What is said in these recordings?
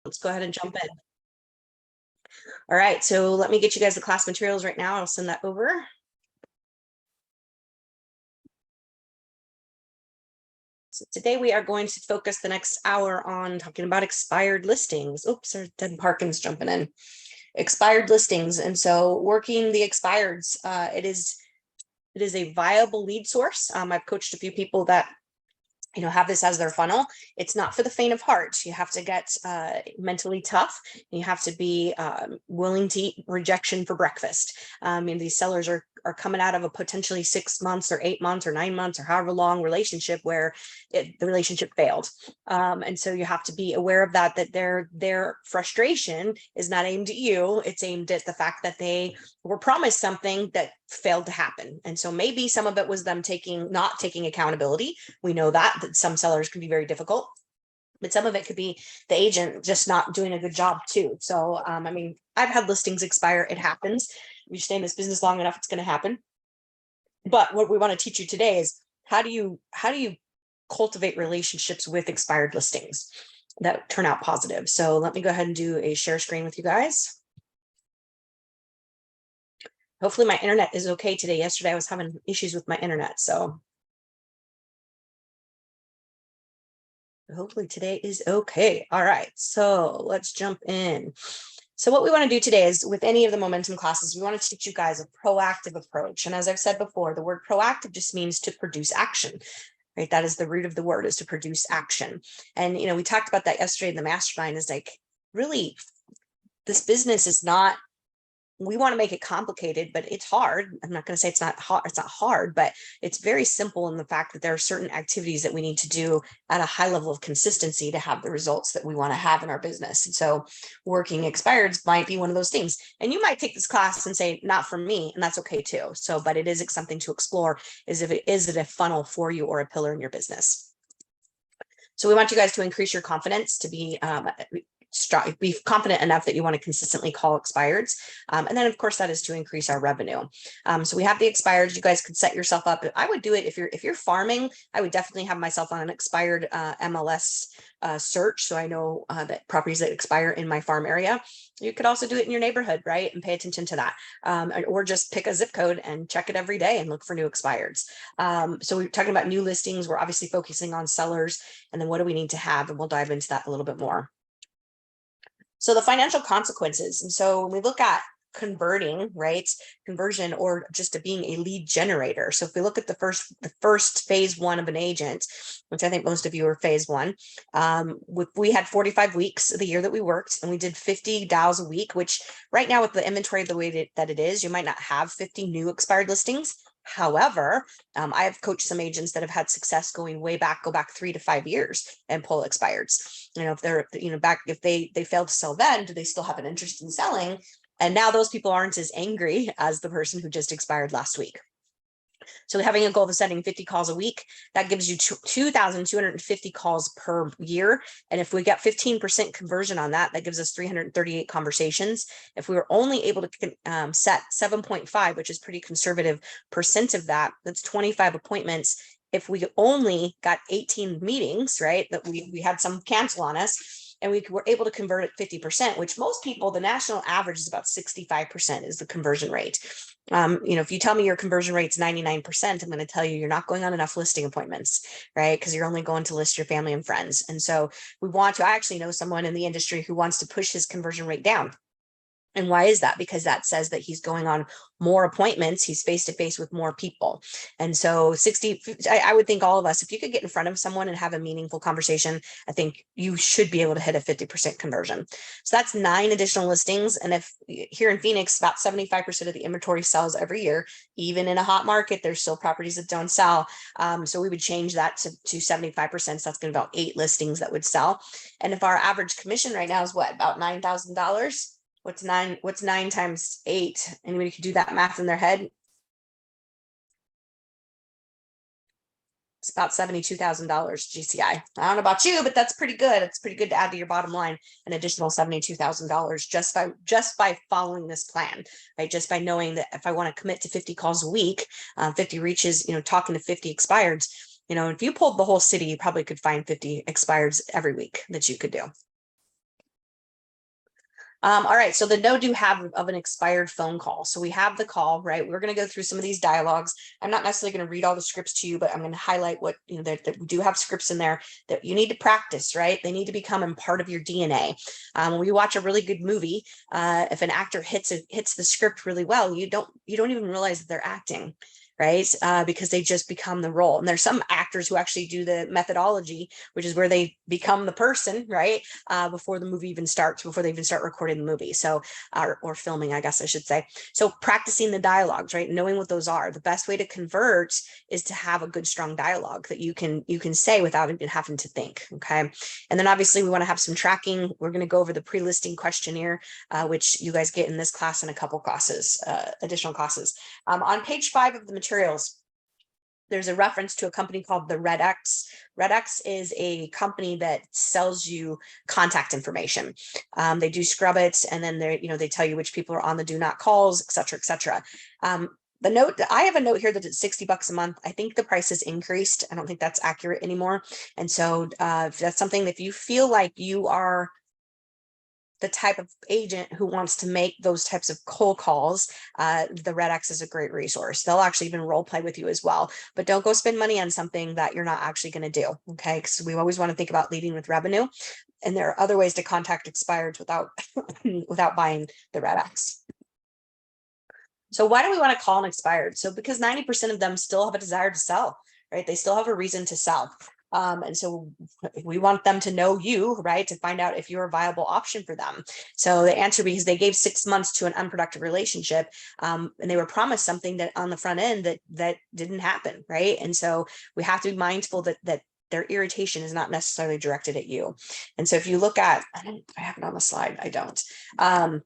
Let's go ahead and jump in. All right, so let me get you guys the class materials right now. I'll send that over. So today we are going to focus the next hour on talking about expired listings. Oops, there's Ted Parkins jumping in. Expired listings. And so working the expireds, it is a viable lead source. I've coached a few people that have this as their funnel. It's not for the faint of heart. You have to get mentally tough. You have to be willing to eat rejection for breakfast. And these sellers are coming out of a potentially 6 months or 8 months or 9 months or however long relationship where the relationship failed. And so you have to be aware of that their frustration is not aimed at you. It's aimed at the fact that they were promised something that failed to happen. And so maybe some of it was them not taking accountability. We know that some sellers can be very difficult, but some of it could be the agent just not doing a good job too. So, I've had listings expire. It happens. You stay in this business long enough, it's going to happen. But what we want to teach you today is how do you cultivate relationships with expired listings that turn out positive. So let me go ahead and do a share screen with you guys. Hopefully my internet is okay today. Yesterday I was having issues with my internet, so hopefully today is okay. All right, so let's jump in. So what we want to do today is with any of the momentum classes, we want to teach you guys a proactive approach. And as I've said before, the word proactive just means to produce action, right? That is the root of the word, is to produce action. And, we talked about that yesterday in the mastermind, is like, really, this business is not, we want to make it complicated, but it's hard. I'm not going to say it's not hard, but it's very simple in the fact that there are certain activities that we need to do at a high level of consistency to have the results that we want to have in our business. And so working expireds might be one of those things. And you might take this class and say, not for me, and that's okay too. So, but it is something to explore, is it a funnel for you or a pillar in your business? So we want you guys to increase your confidence, to be confident enough that you want to consistently call expireds. And then of course that is to increase our revenue. So we have the expireds. You guys could set yourself up. I would do it if you're farming. I would definitely have myself on an expired MLS search. So I know that properties that expire in my farm area. You could also do it in your neighborhood, right? And pay attention to that. Or just pick a zip code and check it every day and look for new expireds. So we're talking about new listings. We're obviously focusing on sellers. And then what do we need to have? And we'll dive into that a little bit more. So the financial consequences. And so when we look at converting, right, conversion, or just being a lead generator. So if we look at the first phase one of an agent, which I think most of you are phase one, we had 45 weeks of the year that we worked, and we did 50 dials a week, which right now with the inventory the way that it is, you might not have 50 new expired listings. However, I have coached some agents that have had success go back 3 to 5 years and pull expireds. If they're, if they failed to sell then, do they still have an interest in selling? And now those people aren't as angry as the person who just expired last week. So having a goal of setting 50 calls a week, that gives you 2,250 calls per year. And if we get 15% conversion on that, that gives us 338 conversations. If we were only able to set 7.5, which is pretty conservative percent of that, that's 25 appointments. If we only got 18 meetings, right, that we had some cancel on us, and we were able to convert at 50%, which most people, the national average is about 65% is the conversion rate. If you tell me your conversion rate's 99%, I'm going to tell you you're not going on enough listing appointments, right? Because you're only going to list your family and friends. And so I actually know someone in the industry who wants to push his conversion rate down. And why is that? Because that says that he's going on more appointments. He's face to face with more people. And so I would think all of us, if you could get in front of someone and have a meaningful conversation, I think you should be able to hit a 50% conversion. So that's 9 additional listings. And if here in Phoenix, about 75% of the inventory sells every year, even in a hot market, there's still properties that don't sell. So we would change that to 75%. So that's going to be about 8 listings that would sell. And if our average commission right now is what, about $9,000? What's 9 times 8? Anybody could do that math in their head? It's about $72,000 GCI. I don't know about you, but that's pretty good. It's pretty good to add to your bottom line an additional $72,000 just by following this plan, right? Just by knowing that if I want to commit to 50 calls a week, 50 reaches, talking to 50 expireds, if you pulled the whole city, you probably could find 50 expireds every week that you could do. All right, so the no do have of an expired phone call. So we have the call, right? We're going to go through some of these dialogues. I'm not necessarily going to read all the scripts to you, but I'm going to highlight what, that we do have scripts in there that you need to practice, right? They need to become a part of your DNA. When we watch a really good movie, if an actor hits the script really well, you don't even realize that they're acting, right? Because they just become the role. And there's some actors who actually do the methodology, which is where they become the person, right? Before the movie even starts, before they even start recording the movie. So, or filming, I guess I should say. So practicing the dialogues, right? Knowing what those are. The best way to convert is to have a good, strong dialogue that you can say without even having to think, okay? And then obviously we want to have some tracking. We're going to go over the pre-listing questionnaire, which you guys get in this class and a couple classes, additional classes. On page 5 of the materials, there's a reference to a company called the Red X. Red X is a company that sells you contact information. They do scrub it, and then they tell you which people are on the do not calls, et cetera, et cetera. The note, I have a note here that it's $60 a month. I think the price has increased. I don't think that's accurate anymore. And so if that's something, if you feel like you are the type of agent who wants to make those types of cold calls, the Red X is a great resource. They'll actually even role play with you as well, but don't go spend money on something that you're not actually going to do. Okay. Because we always want to think about leading with revenue. And there are other ways to contact expireds without, without buying the Red X. So why do we want to call an expired? So because 90% of them still have a desire to sell, right? They still have a reason to sell. And so we want them to know you, right, to find out if you're a viable option for them. So the answer, because they gave 6 months to an unproductive relationship, and they were promised something that on the front end that didn't happen, right? And so we have to be mindful that their irritation is not necessarily directed at you. And so if you look at, I have it on the slide, I don't. If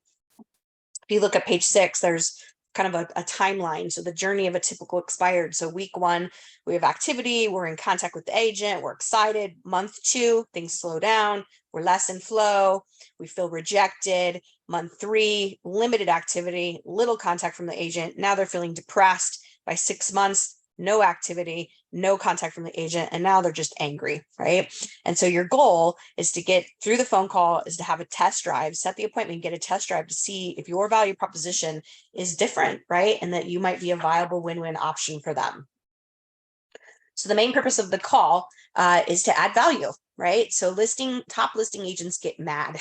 you look at page 6, there's kind of a timeline. So the journey of a typical expired. So week 1, we have activity. We're in contact with the agent. We're excited. Month 2, things slow down. We're less in flow. We feel rejected. Month 3, limited activity, little contact from the agent. Now they're feeling depressed. By 6 months, no activity, no contact from the agent, and now they're just angry, right? And so your goal is to get through the phone call, is to have a test drive, set the appointment, get a test drive to see if your value proposition is different, right? And that you might be a viable win-win option for them. So the main purpose of the call is to add value, right? So top listing agents get mad.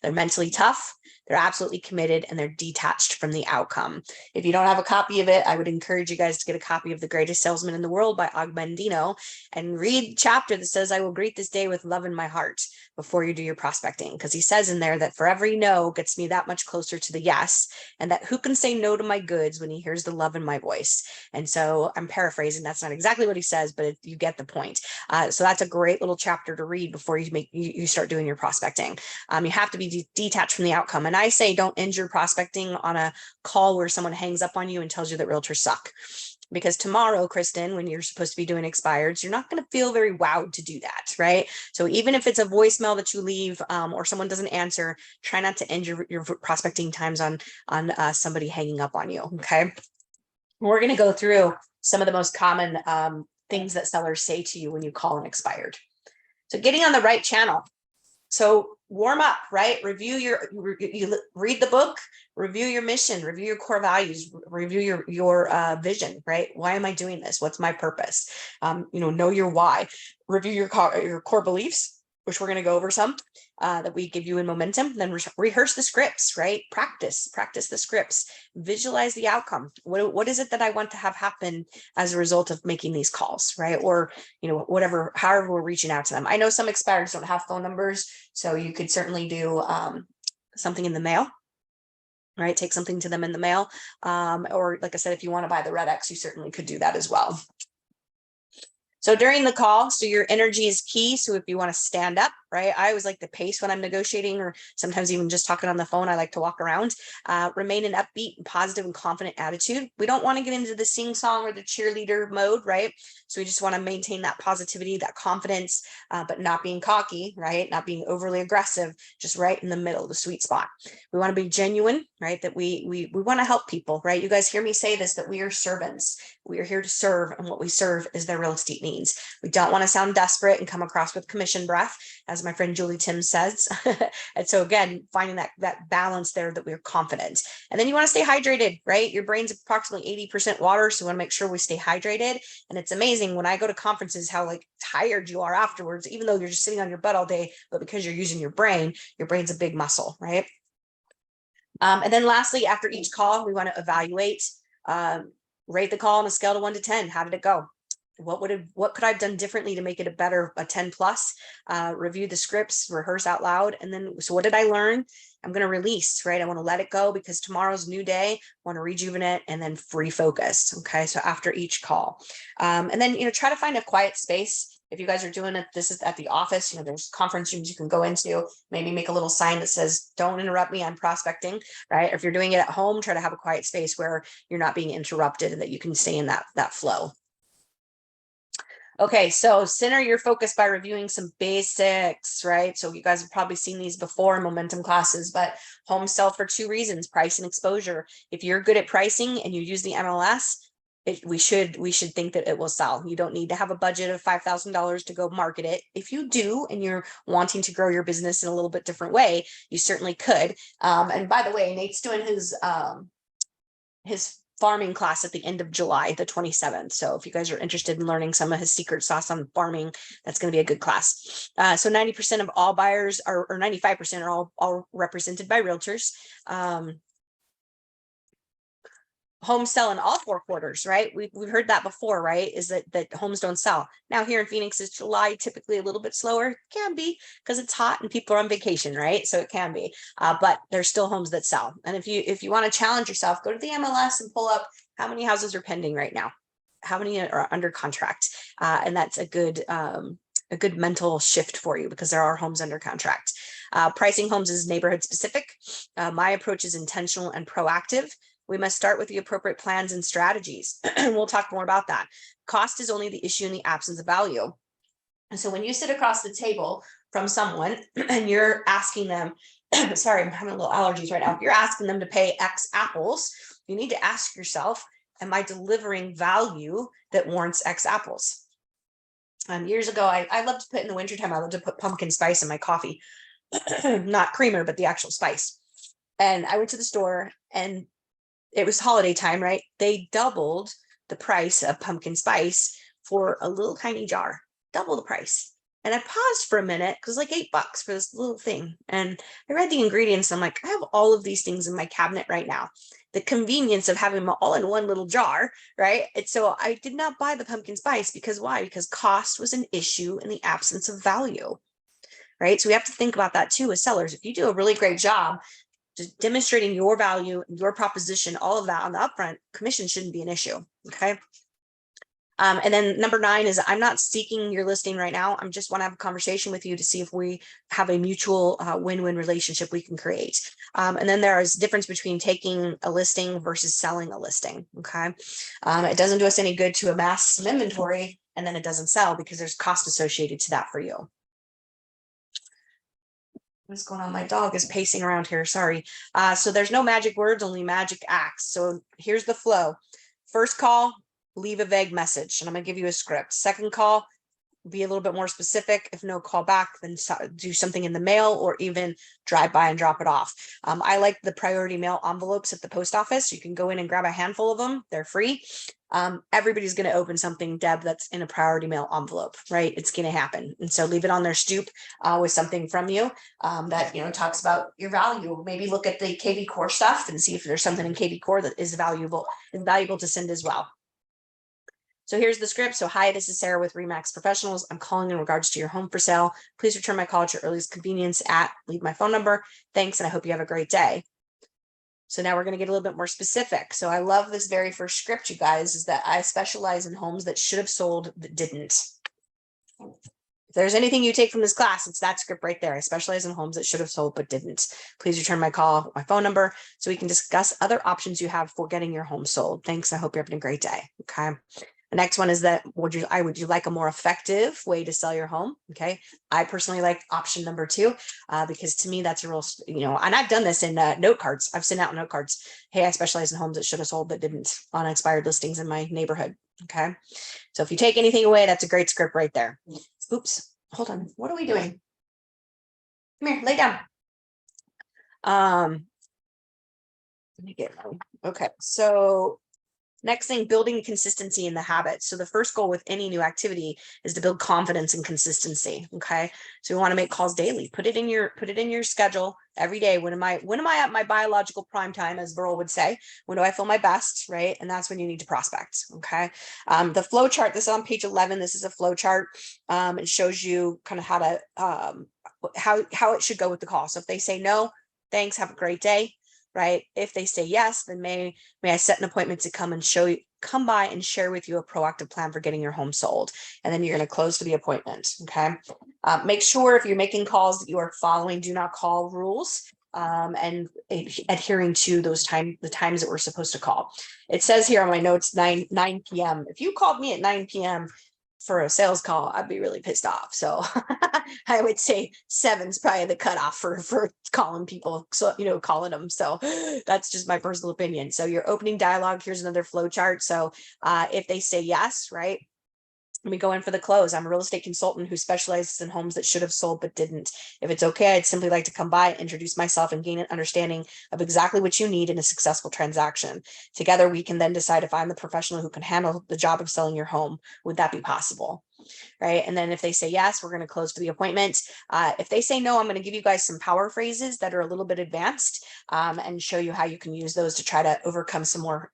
They're mentally tough. They're absolutely committed, and they're detached from the outcome. If you don't have a copy of it, I would encourage you guys to get a copy of The Greatest Salesman in the World by Og Mandino and read the chapter that says, I will greet this day with love in my heart before you do your prospecting. Because he says in there that for every no gets me that much closer to the yes, and that who can say no to my goods when he hears the love in my voice. And so I'm paraphrasing. That's not exactly what he says, but you get the point. So that's a great little chapter to read before you start doing your prospecting. You have to be detached from the outcome. And I say don't end your prospecting on a call where someone hangs up on you and tells you that realtors suck. Because tomorrow, Kristen, when you're supposed to be doing expireds, you're not going to feel very wowed to do that, right? So even if it's a voicemail that you leave or someone doesn't answer, try not to end your prospecting times on somebody hanging up on you, okay? We're going to go through some of the most common things that sellers say to you when you call an expired. So getting on the right channel. So warm up, right? You read the book, review your mission, review your core values, review your vision, right? Why am I doing this? What's my purpose? Know your why. Review your core beliefs, which we're going to go over some that we give you in momentum. Then rehearse the scripts, right? Practice the scripts. Visualize the outcome. What is it that I want to have happen as a result of making these calls, right? Or however we're reaching out to them. I know some expireds don't have phone numbers, so you could certainly do something in the mail. Right, take something to them in the mail, or like I said, if you want to buy the Red X, you certainly could do that as well. So during the call, so your energy is key. So if you want to stand up, right? I always like to pace when I'm negotiating, or sometimes even just talking on the phone. I like to walk around, remain an upbeat and positive and confident attitude. We don't want to get into the sing song or the cheerleader mode, right? So we just want to maintain that positivity, that confidence, but not being cocky, right? Not being overly aggressive, just right in the middle, the sweet spot. We want to be genuine, right? That we want to help people, right? You guys hear me say this, that we are servants. We are here to serve, and what we serve is their real estate needs. We don't want to sound desperate and come across with commission breath. As my friend Julie Tim says. And so again, finding that balance there that we're confident. And then you want to stay hydrated, right? Your brain's approximately 80% water. So we want to make sure we stay hydrated. And it's amazing when I go to conferences, how like tired you are afterwards, even though you're just sitting on your butt all day, but because you're using your brain's a big muscle, right? And then lastly, after each call, we want to evaluate, rate the call on a scale of 1 to 10. How did it go? What could I have done differently to make it a 10 plus? Review the scripts, rehearse out loud. And then, so what did I learn? I'm going to release, right? I want to let it go because tomorrow's a new day. I want to rejuvenate and then refocus. Okay. So after each call, and then, try to find a quiet space. If you guys are doing it, this is at the office, there's conference rooms you can go into, maybe make a little sign that says, don't interrupt me, I'm prospecting, right? If you're doing it at home, try to have a quiet space where you're not being interrupted and that you can stay in that flow. Okay, so center your focus by reviewing some basics, right? So you guys have probably seen these before in momentum classes, but homes sell for 2 reasons, price and exposure. If you're good at pricing and you use the MLS, we should think that it will sell. You don't need to have a budget of $5,000 to go market it. If you do, and you're wanting to grow your business in a little bit different way, you certainly could. And by the way, Nate's doing his farming class at the end of July, the 27th. So if you guys are interested in learning some of his secret sauce on farming, that's going to be a good class. So 90% of all buyers or 95% are all represented by realtors. Homes sell in all 4 quarters, right? We've heard that before, right? Is that homes don't sell. Now here in Phoenix, is July typically a little bit slower? Can be because it's hot and people are on vacation, right? So it can be, but there's still homes that sell. And if you want to challenge yourself, go to the MLS and pull up how many houses are pending right now, how many are under contract, and that's a good mental shift for you because there are homes under contract. Pricing homes is neighborhood specific. My approach is intentional and proactive. We must start with the appropriate plans and strategies. We'll talk more about that. Cost is only the issue in the absence of value. And so when you sit across the table from someone and you're asking them, sorry, I'm having a little allergies right now. You're asking them to pay X apples. You need to ask yourself, am I delivering value that warrants X apples? Years ago, I love to put in the wintertime, I love to put pumpkin spice in my coffee, not creamer, but the actual spice. And I went to the store and it was holiday time, right? They doubled the price of pumpkin spice for a little tiny jar, double the price. And I paused for a minute because it's like $8 for this little thing. And I read the ingredients. And I'm like, I have all of these things in my cabinet right now. The convenience of having them all in one little jar, right? And so I did not buy the pumpkin spice because why? Because cost was an issue in the absence of value, right? So we have to think about that too as sellers. If you do a really great job, just demonstrating your value, your proposition, all of that on the upfront, commission shouldn't be an issue. Okay. And then number 9 is I'm not seeking your listing right now. I just want to have a conversation with you to see if we have a mutual win-win relationship we can create. And then there is difference between taking a listing versus selling a listing. Okay. It doesn't do us any good to amass some inventory and then it doesn't sell because there's cost associated to that for you. What's going on? My dog is pacing around here. Sorry. So there's no magic words, only magic acts. So here's the flow. First call, leave a vague message, and I'm going to give you a script. Second call, be a little bit more specific. If no call back, then do something in the mail or even drive by and drop it off. I like the priority mail envelopes at the post office. You can go in and grab a handful of them. They're free. Everybody's going to open something, Deb, that's in a priority mail envelope, right? It's going to happen. And so leave it on their stoop with something from you that, talks about your value. Maybe look at the KV Core stuff and see if there's something in KV Core that is valuable to send as well. So here's the script. So hi, this is Sarah with Remax Professionals. I'm calling in regards to your home for sale. Please return my call at your earliest convenience leave my phone number. Thanks. And I hope you have a great day. So now we're going to get a little bit more specific. So I love this very first script, you guys, is that I specialize in homes that should have sold that didn't. If there's anything you take from this class, it's that script right there. I specialize in homes that should have sold but didn't. Please return my call, my phone number, so we can discuss other options you have for getting your home sold. Thanks. I hope you're having a great day. Okay. The next one is that would you like a more effective way to sell your home? Okay. I personally like option number 2 because to me that's a real, and I've done this in note cards. I've sent out note cards. Hey, I specialize in homes that should have sold but didn't on expired listings in my neighborhood. Okay. So if you take anything away, that's a great script right there. Oops. Hold on. What are we doing? Come here, lay down. Let me get one. Okay, so next thing, building consistency in the habits. So the first goal with any new activity is to build confidence and consistency. Okay. So we want to make calls daily. Put it in your schedule every day. When am I at my biological prime time, as Burl would say? When do I feel my best? Right. And that's when you need to prospect. Okay. The flow chart, this is on page 11. This is a flow chart. It shows you kind of how to how it should go with the call. So if they say no, thanks, have a great day. Right. If they say yes, then may I set an appointment to come by and share with you a proactive plan for getting your home sold. And then you're going to close for the appointment. Okay. Make sure if you're making calls that you are following do not call rules and adhering to the times that we're supposed to call. It says here on my notes, 9 p.m. If you called me at 9 p.m. for a sales call, I'd be really pissed off. So I would say 7's probably the cutoff for calling people. So, calling them. So that's just my personal opinion. So your opening dialogue, here's another flow chart. So if they say yes, right? Let me go in for the close. I'm a real estate consultant who specializes in homes that should have sold but didn't. If it's okay, I'd simply like to come by, introduce myself, and gain an understanding of exactly what you need in a successful transaction. Together, we can then decide if I'm the professional who can handle the job of selling your home. Would that be possible? Right. And then if they say yes, we're going to close for the appointment. If they say no, I'm going to give you guys some power phrases that are a little bit advanced and show you how you can use those to try to overcome some more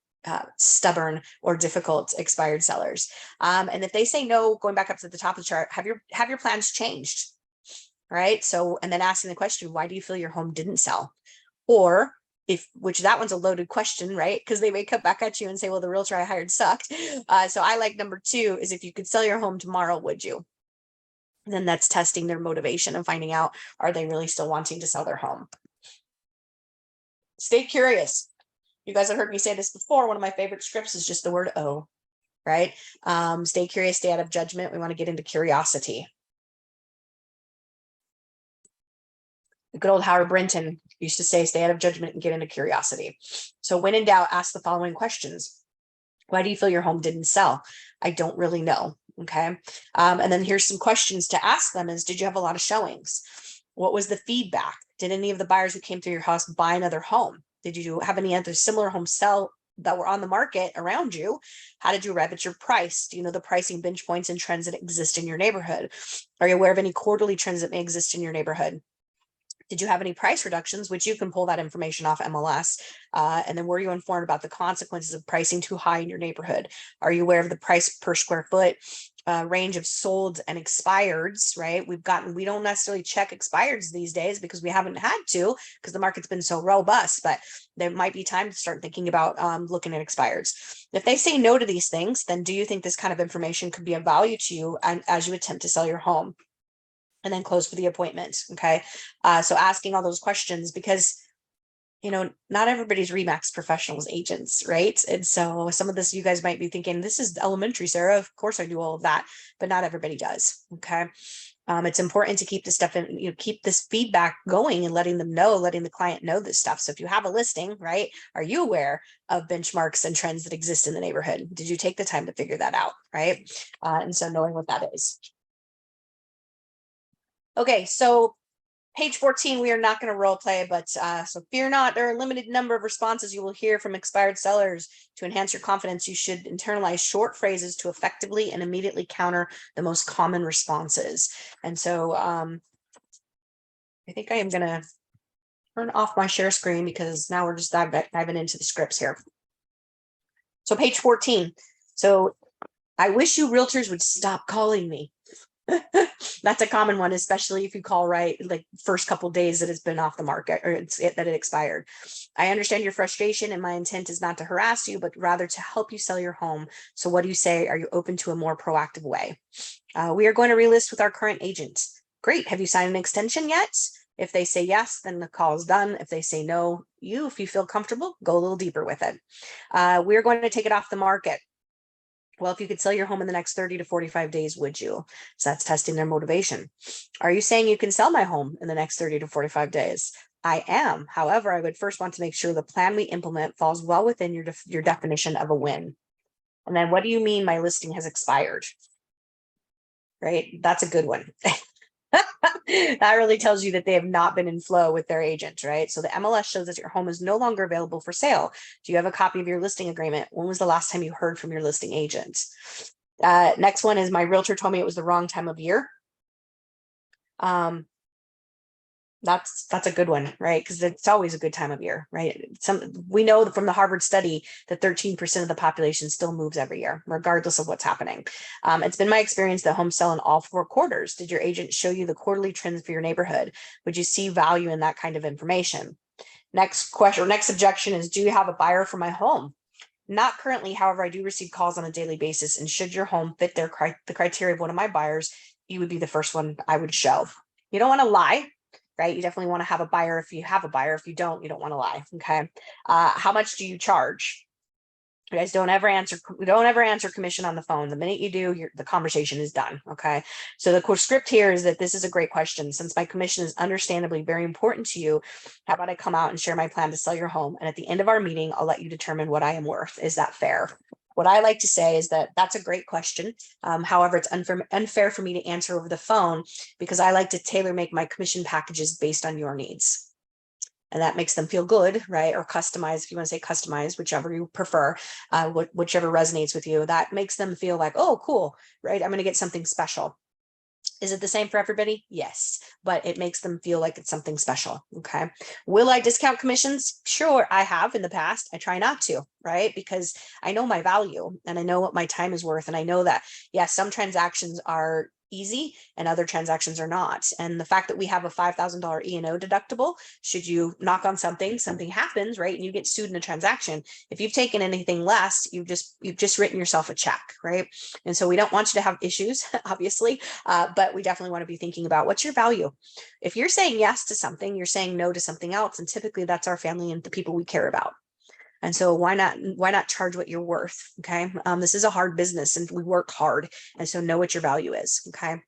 stubborn or difficult expired sellers. And if they say no, going back up to the top of the chart, have your plans changed? Right. So, and then asking the question, why do you feel your home didn't sell? Or which that one's a loaded question, right? Because they may come back at you and say, well, the realtor I hired sucked. So I like number 2 is, if you could sell your home tomorrow, would you? And then that's testing their motivation and finding out, are they really still wanting to sell their home? Stay curious. You guys have heard me say this before. One of my favorite scripts is just the word "oh," right? Stay curious, stay out of judgment. We want to get into curiosity. The good old Howard Brinton used to say, stay out of judgment and get into curiosity. So when in doubt, ask the following questions. Why do you feel your home didn't sell? I don't really know. Okay. And then here's some questions to ask them is, did you have a lot of showings? What was the feedback? Did any of the buyers who came through your house buy another home? Did you have any other similar homes sell that were on the market around you? How did you arrive at your price? Do you know the pricing bench points and trends that exist in your neighborhood? Are you aware of any quarterly trends that may exist in your neighborhood? Did you have any price reductions, which you can pull that information off MLS? And then were you informed about the consequences of pricing too high in your neighborhood? Are you aware of the price per square foot range of sold and expireds, right? We don't necessarily check expireds these days because we haven't had to, because the market's been so robust, but there might be time to start thinking about looking at expireds. If they say no to these things, then do you think this kind of information could be of value to you as you attempt to sell your home? And then close for the appointment. Okay. So asking all those questions, because not everybody's RE/MAX professionals agents, right? And so some of this, you guys might be thinking, this is elementary, Sarah. Of course I do all of that, but not everybody does. Okay. It's important to keep this stuff in, keep this feedback going and letting the client know this stuff. So if you have a listing, right, are you aware of benchmarks and trends that exist in the neighborhood? Did you take the time to figure that out? Right. And so knowing what that is. Okay, so page 14, we are not going to role play, but so fear not, there are a limited number of responses you will hear from expired sellers. To enhance your confidence, you should internalize short phrases to effectively and immediately counter the most common responses. And so I think I am going to turn off my share screen because now we're just diving into the scripts here. So page 14. So I wish you realtors would stop calling me. That's a common one, especially if you call right like first couple of days that it's been off the market or that it expired. I understand your frustration, and my intent is not to harass you, but rather to help you sell your home. So what do you say? Are you open to a more proactive way? We are going to relist with our current agent. Great. Have you signed an extension yet? If they say yes, then the call is done. If they say no, if you feel comfortable, go a little deeper with it. We're going to take it off the market. Well, if you could sell your home in the next 30 to 45 days, would you? So that's testing their motivation. Are you saying you can sell my home in the next 30 to 45 days? I am. However, I would first want to make sure the plan we implement falls well within your definition of a win. And then what do you mean my listing has expired? Right? That's a good one. That really tells you that they have not been in flow with their agent, right? So the MLS shows that your home is no longer available for sale. Do you have a copy of your listing agreement? When was the last time you heard from your listing agent? Next one is my realtor told me it was the wrong time of year. That's a good one, right? Because it's always a good time of year, right? We know from the Harvard study that 13% of the population still moves every year, regardless of what's happening. It's been my experience that homes sell in all 4 quarters. Did your agent show you the quarterly trends for your neighborhood? Would you see value in that kind of information? Next question or next objection is, do you have a buyer for my home? Not currently, however, I do receive calls on a daily basis, and should your home fit the criteria of one of my buyers, you would be the first one I would show. You don't want to lie, right? You definitely want to have a buyer if you have a buyer. If you don't want to lie. Okay. How much do you charge? You guys don't ever answer commission on the phone. The minute you do, the conversation is done. Okay. So the core script here is that this is a great question. Since my commission is understandably very important to you, how about I come out and share my plan to sell your home? And at the end of our meeting, I'll let you determine what I am worth. Is that fair? What I like to say is that that's a great question. However, it's unfair for me to answer over the phone because I like to tailor make my commission packages based on your needs. And that makes them feel good, right? Or customize, if you want to say customize, whichever you prefer, whichever resonates with you, that makes them feel like, oh, cool, right? I'm going to get something special. Is it the same for everybody? Yes, but it makes them feel like it's something special. Okay. Will I discount commissions? Sure, I have in the past. I try not to, right? Because I know my value and I know what my time is worth. And I know that, yes, some transactions are easy and other transactions are not. And the fact that we have a $5,000 E&O deductible, should you knock on something happens, right? And you get sued in a transaction. If you've taken anything less, you've just written yourself a check, right? And so we don't want you to have issues, obviously, but we definitely want to be thinking about what's your value. If you're saying yes to something, you're saying no to something else. And typically that's our family and the people we care about. And so why not charge what you're worth? Okay. This is a hard business and we work hard. And so know what your value is. Okay.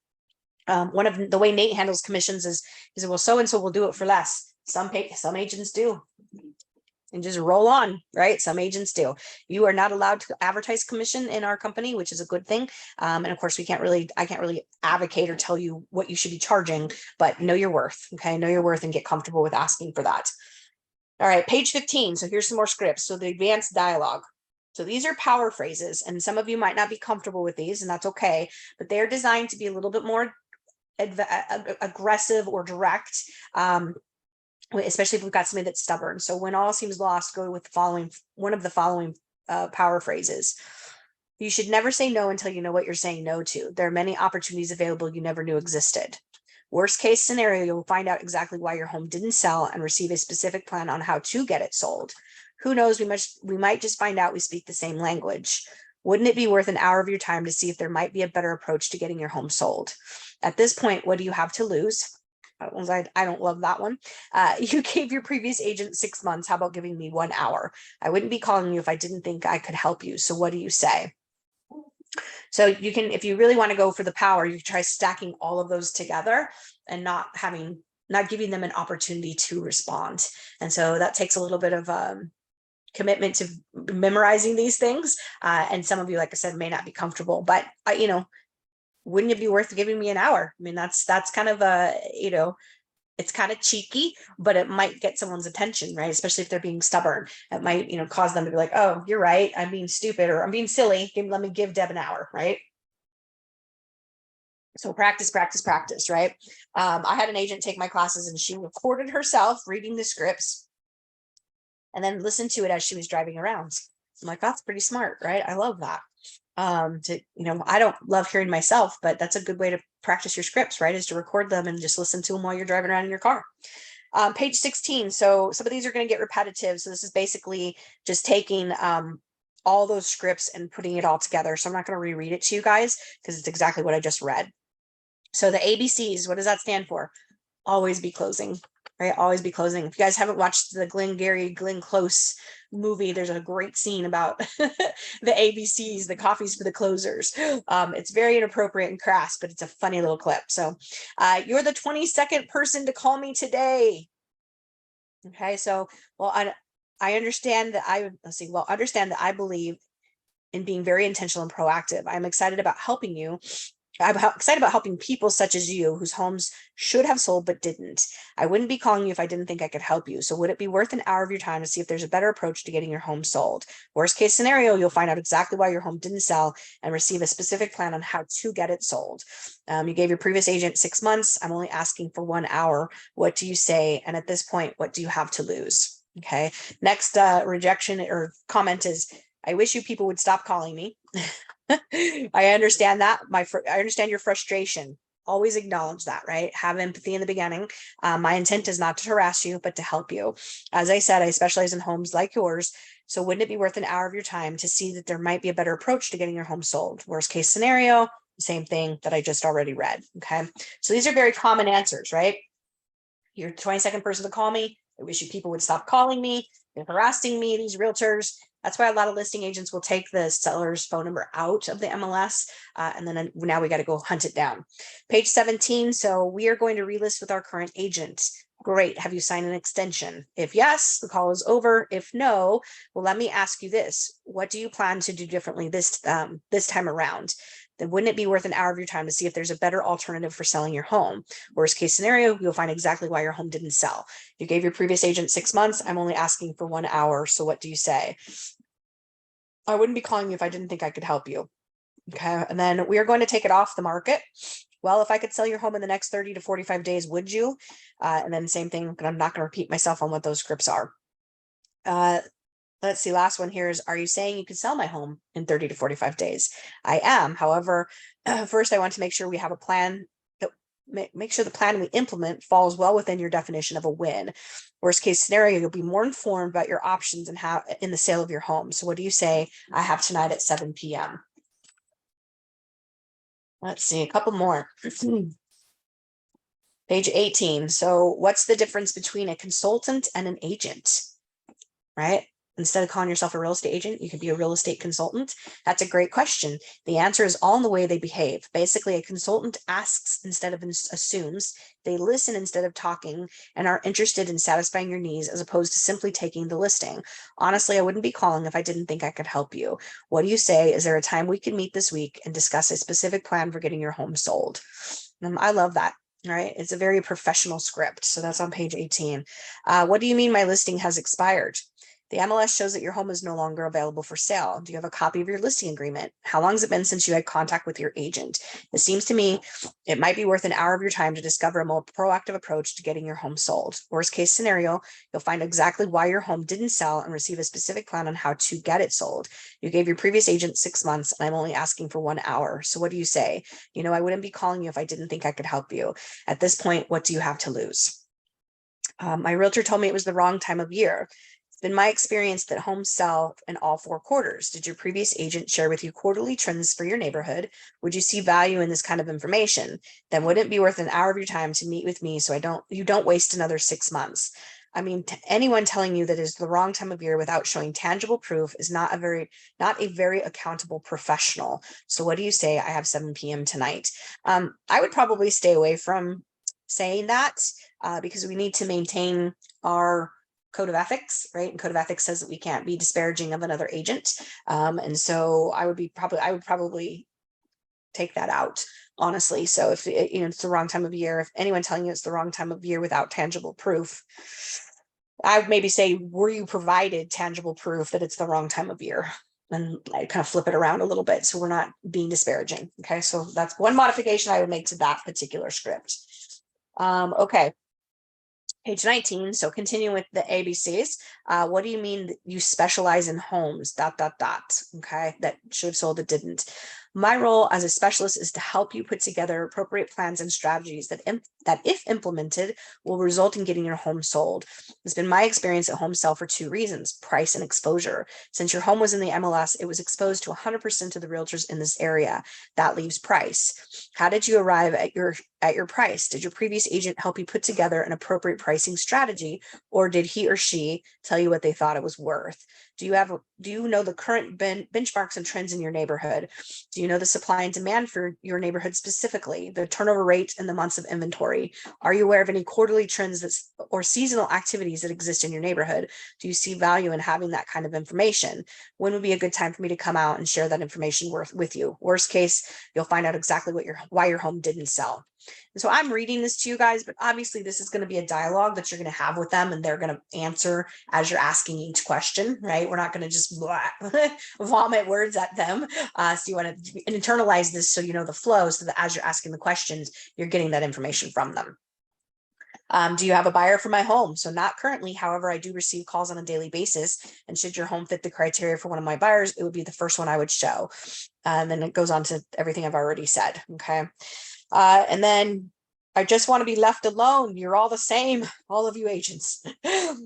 One of the way Nate handles commissions is well, so-and-so will do it for less. Some agents do. And just roll on, right? Some agents do. You are not allowed to advertise commission in our company, which is a good thing. And of course, I can't really advocate or tell you what you should be charging, but know your worth. Okay. Know your worth and get comfortable with asking for that. All right, page 15. So here's some more scripts. So the advanced dialogue. So these are power phrases, and some of you might not be comfortable with these, and that's okay, but they're designed to be a little bit more aggressive or direct, especially if we've got somebody that's stubborn. So when all seems lost, go with one of the following power phrases. You should never say no until you know what you're saying no to. There are many opportunities available you never knew existed. Worst case scenario, you'll find out exactly why your home didn't sell and receive a specific plan on how to get it sold. Who knows, we might just find out we speak the same language. Wouldn't it be worth an hour of your time to see if there might be a better approach to getting your home sold? At this point, what do you have to lose? I don't love that one. You gave your previous agent 6 months. How about giving me 1 hour? I wouldn't be calling you if I didn't think I could help you. So what do you say? So you can, if you really want to go for the power, you can try stacking all of those together and not giving them an opportunity to respond. And so that takes a little bit of commitment to memorizing these things. And some of you, like I said, may not be comfortable, but wouldn't it be worth giving me an hour? I mean, that's kind of it's kind of cheeky, but it might get someone's attention, right? Especially if they're being stubborn. It might, cause them to be like, oh, you're right. I'm being stupid or I'm being silly. Let me give Deb an hour, right? So practice, right? I had an agent take my classes and she recorded herself reading the scripts and then listened to it as she was driving around. I'm like, that's pretty smart, right? I love that. I don't love hearing myself, but that's a good way to practice your scripts, right? Is to record them and just listen to them while you're driving around in your car. Page 16. So some of these are going to get repetitive. So this is basically just taking all those scripts and putting it all together. So I'm not going to reread it to you guys because it's exactly what I just read. So the ABCs, what does that stand for? Always be closing, right? Always be closing. If you guys haven't watched the Glenn Close movie, there's a great scene about the ABCs, the coffees for the closers. It's very inappropriate and crass, but it's a funny little clip. So you're the 22nd person to call me today. Okay, so, well, I understand that understand that I believe in being very intentional and proactive. I'm excited about helping you I'm excited about helping people such as you whose homes should have sold but didn't. I wouldn't be calling you if I didn't think I could help you. So would it be worth an hour of your time to see if there's a better approach to getting your home sold? Worst case scenario, you'll find out exactly why your home didn't sell and receive a specific plan on how to get it sold. You gave your previous agent 6 months. I'm only asking for 1 hour. What do you say? And at this point, what do you have to lose? Okay. Next rejection or comment is, I wish you people would stop calling me. I understand that. I understand your frustration. Always acknowledge that, right? Have empathy in the beginning. My intent is not to harass you, but to help you. As I said, I specialize in homes like yours. So wouldn't it be worth an hour of your time to see that there might be a better approach to getting your home sold? Worst case scenario, same thing that I just already read. Okay. So these are very common answers, right? You're the 22nd person to call me. I wish you people would stop calling me. They're harassing me, these realtors. That's why a lot of listing agents will take the seller's phone number out of the MLS. And then now we got to go hunt it down. Page 17. So we are going to relist with our current agent. Great. Have you signed an extension? If yes, the call is over. If no, well, let me ask you this. What do you plan to do differently this time around? Then wouldn't it be worth an hour of your time to see if there's a better alternative for selling your home? Worst case scenario, you'll find exactly why your home didn't sell. You gave your previous agent 6 months. I'm only asking for 1 hour. So what do you say? I wouldn't be calling you if I didn't think I could help you. Okay. And then we are going to take it off the market. Well, if I could sell your home in the next 30 to 45 days, would you? And then same thing, but I'm not going to repeat myself on what those scripts are. Let's see, last one here is, are you saying you could sell my home in 30 to 45 days? I am. However, first I want to make sure we have a plan that make sure the plan we implement falls well within your definition of a win. Worst case scenario, you'll be more informed about your options and how in the sale of your home. So what do you say I have tonight at 7 p.m.? Let's see, a couple more. Page 18. So what's the difference between a consultant and an agent, right? Instead of calling yourself a real estate agent, you could be a real estate consultant. That's a great question. The answer is all in the way they behave. Basically, a consultant asks instead of assumes. They listen instead of talking and are interested in satisfying your needs as opposed to simply taking the listing. Honestly, I wouldn't be calling if I didn't think I could help you. What do you say? Is there a time we can meet this week and discuss a specific plan for getting your home sold? I love that. Right. It's a very professional script. So that's on page 18. What do you mean my listing has expired? The MLS shows that your home is no longer available for sale. Do you have a copy of your listing agreement? How long has it been since you had contact with your agent? It seems to me it might be worth an hour of your time to discover a more proactive approach to getting your home sold. Worst case scenario, you'll find exactly why your home didn't sell and receive a specific plan on how to get it sold. You gave your previous agent 6 months and I'm only asking for 1 hour. So what do you say? I wouldn't be calling you if I didn't think I could help you. At this point, what do you have to lose? My realtor told me it was the wrong time of year. Been my experience that homes sell in all 4 quarters. Did your previous agent share with you quarterly trends for your neighborhood? Would you see value in this kind of information? Then wouldn't it be worth an hour of your time to meet with me so you don't waste another 6 months? I mean, anyone telling you that is the wrong time of year without showing tangible proof is not a very accountable professional. So what do you say? I have 7 p.m. tonight. I would probably stay away from saying that because we need to maintain our code of ethics, right? And code of ethics says that we can't be disparaging of another agent. And so I would probably take that out, honestly. So if it's the wrong time of year, if anyone telling you it's the wrong time of year without tangible proof, I would maybe say, were you provided tangible proof that it's the wrong time of year? And I kind of flip it around a little bit so we're not being disparaging. Okay, so that's one modification I would make to that particular script. Okay. Page 19, so continue with the ABCs. What do you mean that you specialize in homes, ... Okay, that should have sold, it didn't. My role as a specialist is to help you put together appropriate plans and strategies that if implemented, will result in getting your home sold. It's been my experience that homes sell for 2 reasons, price and exposure. Since your home was in the MLS, it was exposed to 100% of the realtors in this area. That leaves price. How did you arrive at your price? Did your previous agent help you put together an appropriate pricing strategy, or did he or she tell you what they thought it was worth? Do you know the current benchmarks and trends in your neighborhood? Do you know the supply and demand for your neighborhood specifically, the turnover rate and the months of inventory? Are you aware of any quarterly trends or seasonal activities that exist in your neighborhood? Do you see value in having that kind of information? When would be a good time for me to come out and share that information with you? Worst case, you'll find out exactly why your home didn't sell. And so I'm reading this to you guys, but obviously this is going to be a dialogue that you're going to have with them, and they're going to answer as you're asking each question, right? We're not going to just vomit words at them. So you want to internalize this so you know the flow, so that as you're asking the questions, you're getting that information from them. Do you have a buyer for my home? So not currently, however, I do receive calls on a daily basis. And should your home fit the criteria for one of my buyers, it would be the first one I would show. And then it goes on to everything I've already said. Okay. And then I just want to be left alone. You're all the same, all of you agents.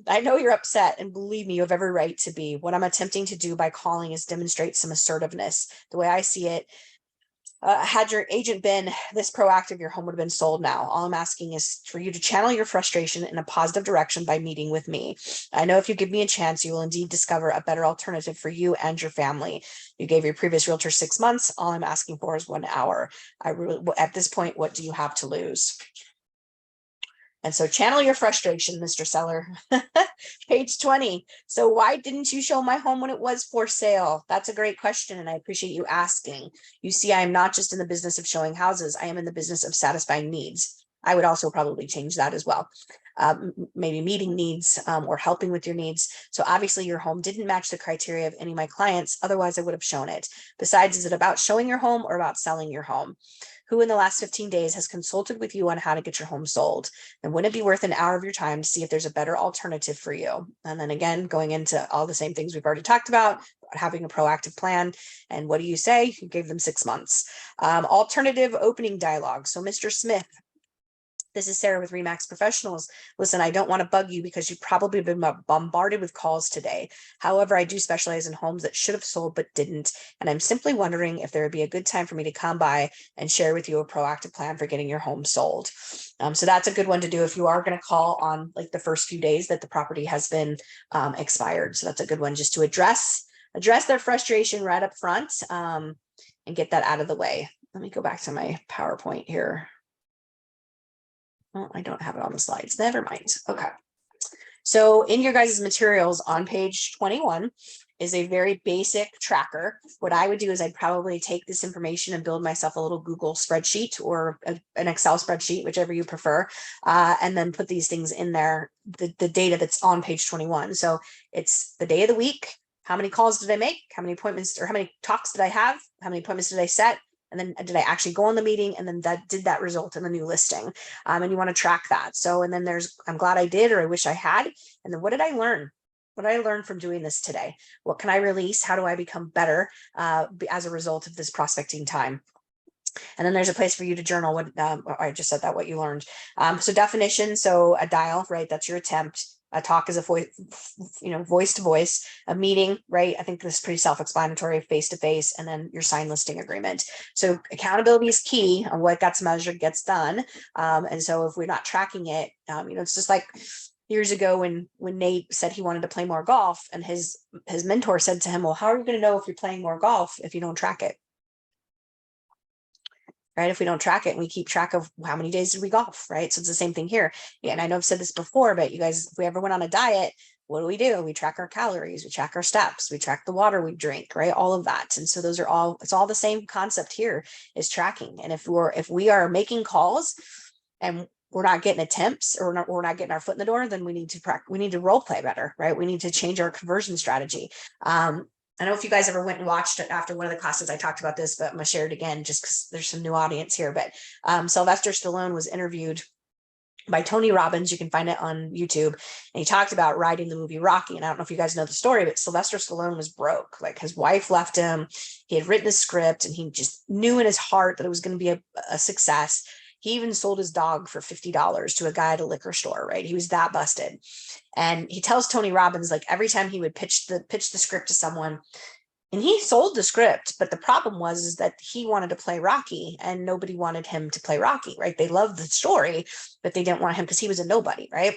I know you're upset, and believe me, you have every right to be. What I'm attempting to do by calling is demonstrate some assertiveness. The way I see it, had your agent been this proactive, your home would have been sold now. All I'm asking is for you to channel your frustration in a positive direction by meeting with me. I know if you give me a chance, you will indeed discover a better alternative for you and your family. You gave your previous realtor 6 months. All I'm asking for is 1 hour. At this point, what do you have to lose? And so channel your frustration, Mr. Seller. Page 20. So why didn't you show my home when it was for sale? That's a great question, and I appreciate you asking. You see, I am not just in the business of showing houses. I am in the business of satisfying needs. I would also probably change that as well. Maybe meeting needs or helping with your needs. So obviously your home didn't match the criteria of any of my clients. Otherwise, I would have shown it. Besides, is it about showing your home or about selling your home? Who in the last 15 days has consulted with you on how to get your home sold? And wouldn't it be worth an hour of your time to see if there's a better alternative for you? And then again, going into all the same things we've already talked about having a proactive plan. And what do you say? You gave them 6 months. Alternative opening dialogue. So Mr. Smith, this is Sarah with Remax Professionals. Listen, I don't want to bug you because you've probably been bombarded with calls today. However, I do specialize in homes that should have sold but didn't. And I'm simply wondering if there would be a good time for me to come by and share with you a proactive plan for getting your home sold. So that's a good one to do if you are going to call on like the first few days that the property has been expired. So that's a good one just to address their frustration right up front and get that out of the way. Let me go back to my PowerPoint here. Well, I don't have it on the slides. Never mind. Okay. So in your guys' materials on page 21 is a very basic tracker. What I would do is I'd probably take this information and build myself a little Google spreadsheet or an Excel spreadsheet, whichever you prefer, and then put these things in there, the data that's on page 21. So it's the day of the week. How many calls did I make? How many appointments or how many talks did I have? How many appointments did I set? And then did I actually go on the meeting? And then did that result in the new listing? And you want to track that. So, and then there's, I'm glad I did, or I wish I had. And then what did I learn? What did I learn from doing this today? What can I release? How do I become better as a result of this prospecting time? And then there's a place for you to journal what I just said that, what you learned. So definition, so a dial, right? That's your attempt. A talk is a voice, voice to voice. A meeting, right? I think this is pretty self-explanatory, face to face, and then your signed listing agreement. So accountability is key on what gets measured gets done. And so if we're not tracking it, it's just like years ago when Nate said he wanted to play more golf, and his mentor said to him, well, how are you going to know if you're playing more golf if you don't track it? Right? If we don't track it and we keep track of how many days did we golf, right? So it's the same thing here. Yeah, and I know I've said this before, but you guys, if we ever went on a diet, what do? We track our calories, we track our steps, we track the water we drink, right? All of that. And so those are all, it's all the same concept here is tracking. And if we are making calls and we're not getting attempts or we're not getting our foot in the door, then we need to role play better, right? We need to change our conversion strategy. I don't know if you guys ever went and watched it after one of the classes, I talked about this, but I'm gonna share it again just because there's some new audience here. But Sylvester Stallone was interviewed by Tony Robbins. You can find it on YouTube. And he talked about writing the movie Rocky. And I don't know if you guys know the story, but Sylvester Stallone was broke. Like his wife left him. He had written the script and he just knew in his heart that it was going to be a success. He even sold his dog for $50 to a guy at a liquor store, right? He was that busted. And he tells Tony Robbins, like every time he would pitch the script to someone, and he sold the script, but the problem was that he wanted to play Rocky and nobody wanted him to play Rocky, right? They loved the story, but they didn't want him because he was a nobody, right?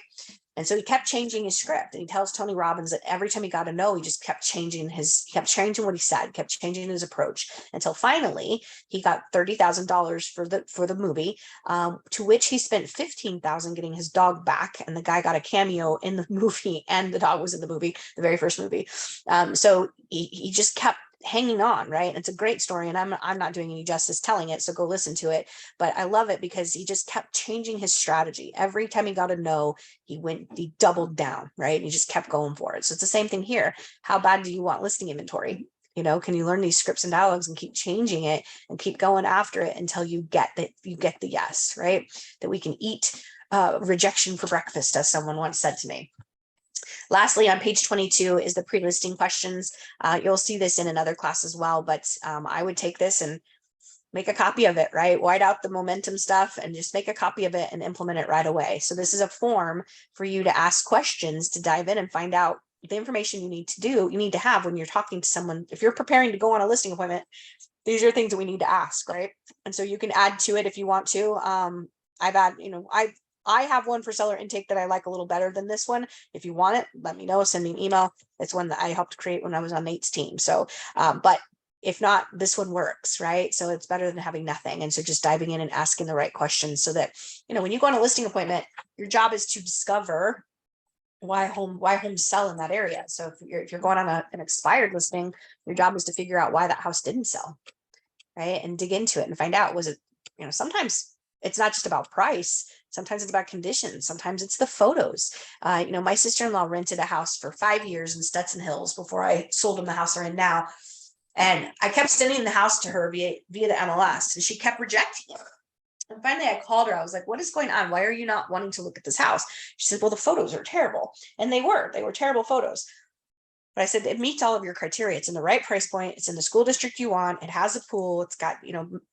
And so he kept changing his script, and he tells Tony Robbins that every time he got a no, he just kept changing what he said, kept changing his approach, until finally he got $30,000 for the movie, to which he spent $15,000 getting his dog back, and the guy got a cameo in the movie, and the dog was in the movie, the very first movie. So he just kept hanging on, right? It's a great story, and I'm not doing any justice telling it, so go listen to it. But I love it because he just kept changing his strategy. Every time he got a no, he doubled down, right? He just kept going for it. So it's the same thing here. How bad do you want listing inventory? Can you learn these scripts and dialogues and keep changing it and keep going after it until you get the yes, right? That we can eat rejection for breakfast, as someone once said to me. Lastly, on page 22 is the pre-listing questions. You'll see this in another class as well, but I would take this and make a copy of it, right? White out the momentum stuff and just make a copy of it and implement it right away. So this is a form for you to ask questions, to dive in and find out the information you need to have when you're talking to someone. If you're preparing to go on a listing appointment, these are things that we need to ask, right? And so you can add to it if you want to. I have one for seller intake that I like a little better than this one. If you want it, let me know, send me an email. It's one that I helped create when I was on Nate's team. So, but if not, this one works, right? So it's better than having nothing. And so just diving in and asking the right questions so that, when you go on a listing appointment, your job is to discover why homes sell in that area. So if you're going on an expired listing, your job is to figure out why that house didn't sell, right? And dig into it and find out, was it, sometimes it's not just about price. Sometimes it's about conditions. Sometimes it's the photos. My sister-in-law rented a house for 5 years in Stetson Hills before I sold him the house they're in now. And I kept sending the house to her via the MLS, and she kept rejecting it. And finally I called her. I was like, what is going on? Why are you not wanting to look at this house? She said, well, the photos are terrible. And they were terrible photos. But I said, it meets all of your criteria. It's in the right price point. It's in the school district you want. It has a pool. It's got,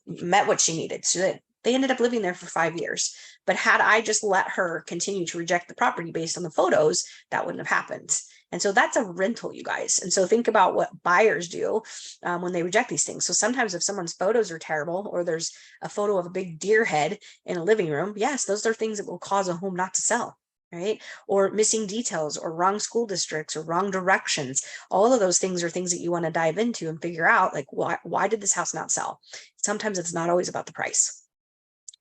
met what she needed. So they ended up living there for 5 years. But had I just let her continue to reject the property based on the photos, that wouldn't have happened. And so that's a rental, you guys. And so think about what buyers do when they reject these things. So sometimes if someone's photos are terrible, or there's a photo of a big deer head in a living room, yes, those are things that will cause a home not to sell. Right? Or missing details, or wrong school districts, or wrong directions. All of those things are things that you want to dive into and figure out, like, why did this house not sell? Sometimes it's not always about the price.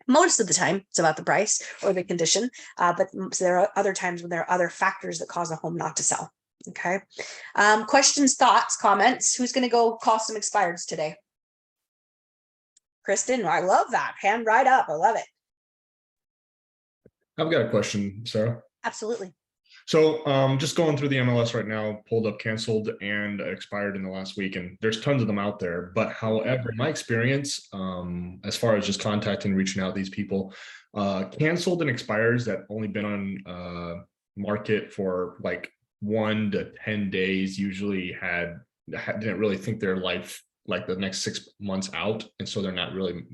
Most of the time it's about the price or the condition, but there are other times when there are other factors that cause a home not to sell. Okay. Questions, thoughts, comments? Who's going to go call some expireds today? Kristen, I love that. Hand right up. I love it. I've got a question, Sarah. Absolutely. So just going through the MLS right now, pulled up canceled and expired in the last week, and there's tons of them out there. But however, my experience, as far as just contacting, reaching out to these people, canceled and expires that only been on market for like 1 to 10 days usually didn't really think their life like the next 6 months out, and so they're not really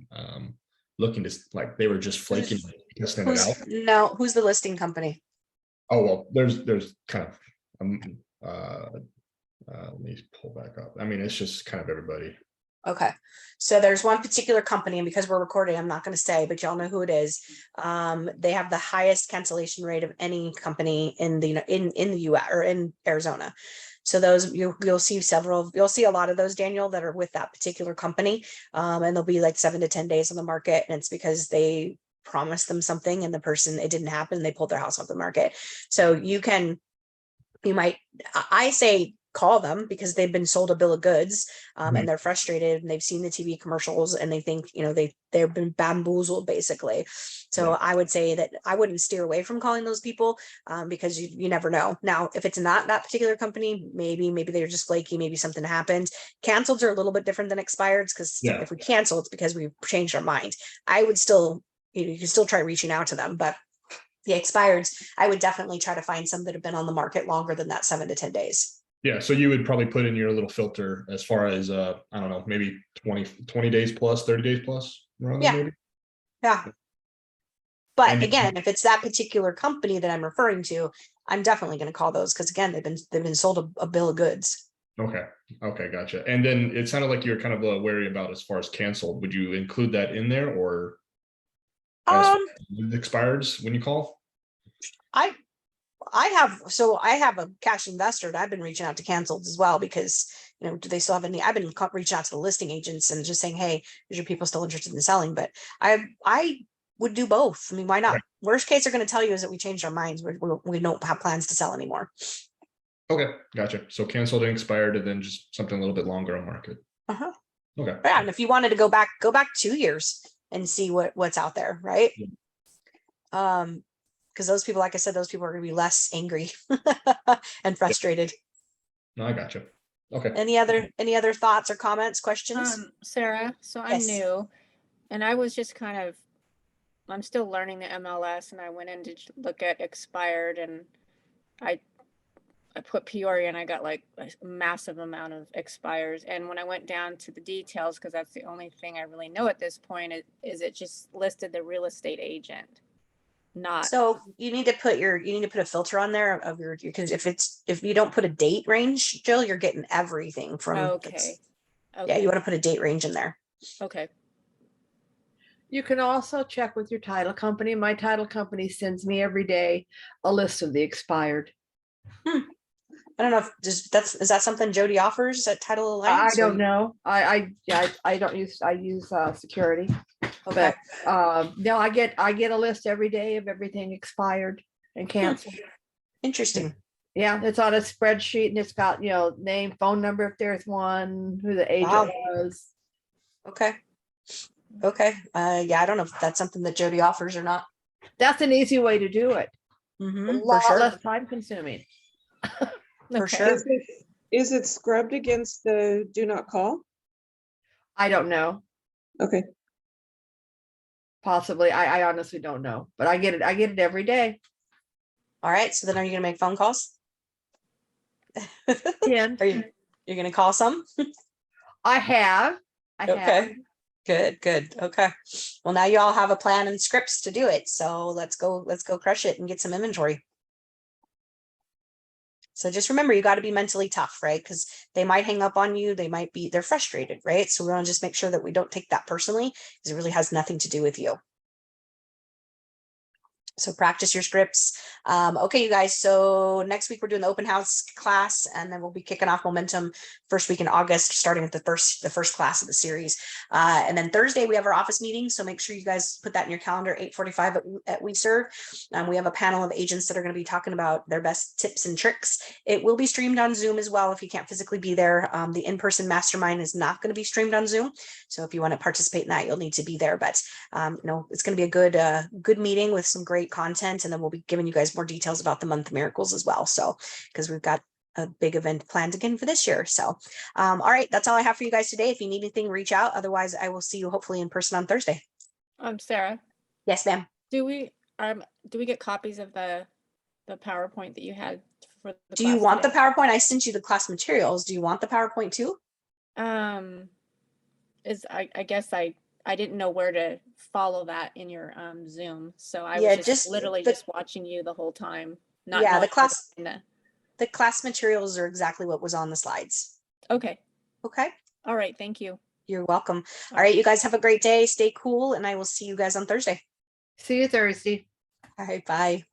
looking to, like, they were just flaking to send it out. No, who's the listing company? Oh, well, there's kind of let me pull back up. I mean, it's just kind of everybody. Okay, so there's one particular company, and because we're recording, I'm not going to say, but y'all know who it is. They have the highest cancellation rate of any company in the US or in Arizona. So those you'll see you'll see a lot of those, Daniel, that are with that particular company, and they'll be like 7 to 10 days on the market, and it's because they promised them something and it didn't happen. They pulled their house off the market. So I say call them because they've been sold a bill of goods, and they're frustrated, and they've seen the TV commercials, and they think, they've been bamboozled basically. So I would say that I wouldn't steer away from calling those people, because you never know. Now, if it's not that particular company, maybe they're just flaky, maybe something happened. Canceled are a little bit different than expireds, because if we cancel, it's because we've changed our mind. I would still, you can still try reaching out to them, but the expireds, I would definitely try to find some that have been on the market longer than that 7 to 10 days. Yeah, so you would probably put in your little filter as far as I don't know, maybe 20 days plus, 30 days plus. Maybe. Yeah. But again, if it's that particular company that I'm referring to, I'm definitely going to call those, because again, they've been sold a bill of goods. Okay, gotcha. And then it sounded like you're kind of wary about as far as canceled. Would you include that in there, or expireds when you call? I have a cash investor that I've been reaching out to canceled as well because, do they still have any? I've been reaching out to the listing agents and just saying, hey, is your people still interested in selling? But I would do both. I mean, why not? Right. Worst case they're going to tell you is that we changed our minds. We don't have plans to sell anymore. Okay, gotcha. So canceled and expired, and then just something a little bit longer on market. Uh-huh. Okay. Yeah, and if you wanted to go back 2 years and see what's out there, right? Yeah. Because those people, like I said, those people are going to be less angry and frustrated. No, I gotcha. Okay. Any other thoughts or comments, questions? Sarah, so I'm Yes. new and I was just I'm still learning the MLS, and I went in to look at expired, and I put Peoria and I got like a massive amount of expires. And when I went down to the details, because that's the only thing I really know at this point, it just listed the real estate agent. Not So you need to put a filter on there of your, because if you don't put a date range, Jill, you're getting everything from. okay. Yeah, you want to put a date range in there. Okay. You can also check with your title company. My title company sends me every day a list of the expired. I don't know if is that something Jody offers at Title I Alliance? don't know. I don't use, I use security. Okay. But no, I get a list every day of everything expired and canceled. Interesting. Yeah, it's on a spreadsheet and it's got, name, phone number if there's one, who the agent Wow. was. Okay. Yeah, I don't know if that's something that Jody offers or not. That's an easy way to do it. A For lot sure. less time consuming. For Okay. sure. Is it scrubbed against the do not call? I don't know. Okay. Possibly. I honestly don't know, but I get it every day. All right. So then are you gonna make phone calls? And You're gonna call some? I have. Okay. Good. Okay. Well, now you all have a plan and scripts to do it. So let's go crush it and get some inventory. So just remember, you got to be mentally tough, right? Because they might hang up on you. They're frustrated, right? So we want to just make sure that we don't take that personally, because it really has nothing to do with you. So practice your scripts. Okay, you guys. So next week we're doing the open house class, and then we'll be kicking off Momentum first week in August, starting with the first class of the series. And then Thursday we have our office meeting. So make sure you guys put that in your calendar. 8:45 at We Serve. We have a panel of agents that are going to be talking about their best tips and tricks. It will be streamed on Zoom as well if you can't physically be there. The in-person mastermind is not going to be streamed on Zoom. So if you want to participate in that, you'll need to be there. But it's going to be a good meeting with some great content, and then we'll be giving you guys more details about the month of miracles as well. So because we've got a big event planned again for this year. So all right, that's all I have for you guys today. If you need anything, reach out. Otherwise, I will see you hopefully in person on Thursday. Sarah, Yes, ma'am. do we get copies of the PowerPoint that you had for the Do you class want the today? PowerPoint? I sent you the class materials. Do you want the PowerPoint too? I guess I didn't know where to follow that in your Zoom. So I Yeah, was just literally the- just watching you the whole time. Not Yeah, knowing the class where to- the class materials are exactly what was on the slides. Okay. Okay. All right. Thank you. You're welcome. All right, you guys have a great day. Stay cool, and I will see you guys on Thursday. see you Thursday. All right, bye.